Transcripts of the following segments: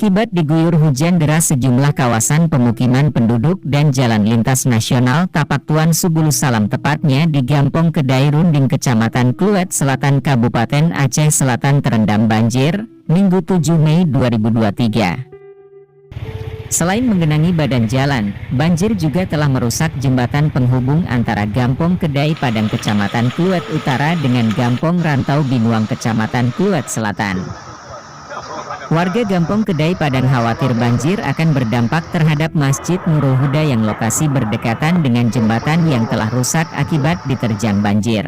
Akibat diguyur hujan deras, sejumlah kawasan pemukiman penduduk dan jalan lintas nasional Tapak Tuan Subulu Salam, tepatnya di Gampong Kedai Runding, Kecamatan Kluet Selatan, Kabupaten Aceh Selatan, terendam banjir, Minggu 7 Mei 2023. Selain menggenangi badan jalan, banjir juga telah merusak jembatan penghubung antara Gampong Kedai Padang, Kecamatan Kluet Utara dengan Gampong Rantau Binuang, Kecamatan Kluet Selatan. Warga Gampong Kedai Padang khawatir banjir akan berdampak terhadap Masjid Nurul Huda yang lokasi berdekatan dengan jembatan yang telah rusak akibat diterjang banjir.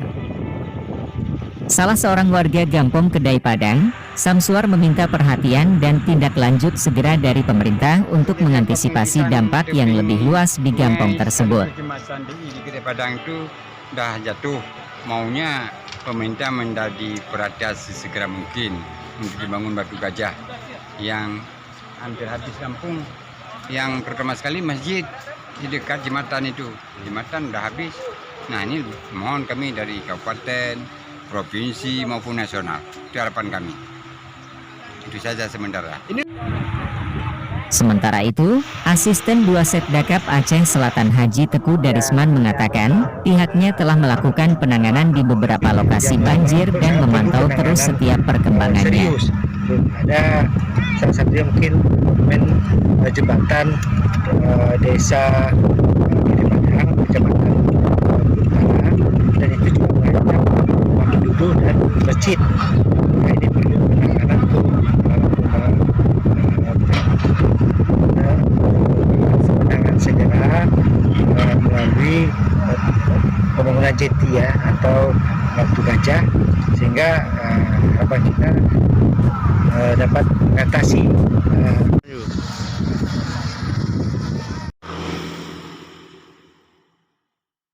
Salah seorang warga Gampong Kedai Padang, Samsuar, meminta perhatian dan tindak lanjut segera dari pemerintah untuk mengantisipasi dampak yang lebih luas di Gampong tersebut. Kecamatan di Kedai Padang itu dah jatuh, maunya pemerintah menjadi perhatian sesegera mungkin untuk dibangun batu gajah yang hampir habis rampung. Yang pertama sekali masjid di dekat jembatan itu, jembatan udah habis. Nah, ini mohon kami dari kabupaten, provinsi maupun nasional, itu harapan kami. Itu saja sementara. Sementara itu, Asisten 2 Setdakap Aceh Selatan Haji Teku Darisman mengatakan, pihaknya telah melakukan penanganan di beberapa lokasi banjir dan memantau terus setiap perkembangannya. Ada salah satunya mungkin jembatan desa Kedai Padang, Kecamatan Utara, dan itu juga banyak rumah penduduk dan masjid. Nah, ini perlu penanganan untuk penanganan segera melalui pembangunan jeti ya, atau batu gajah, sehingga harapan kita dapat mengatasi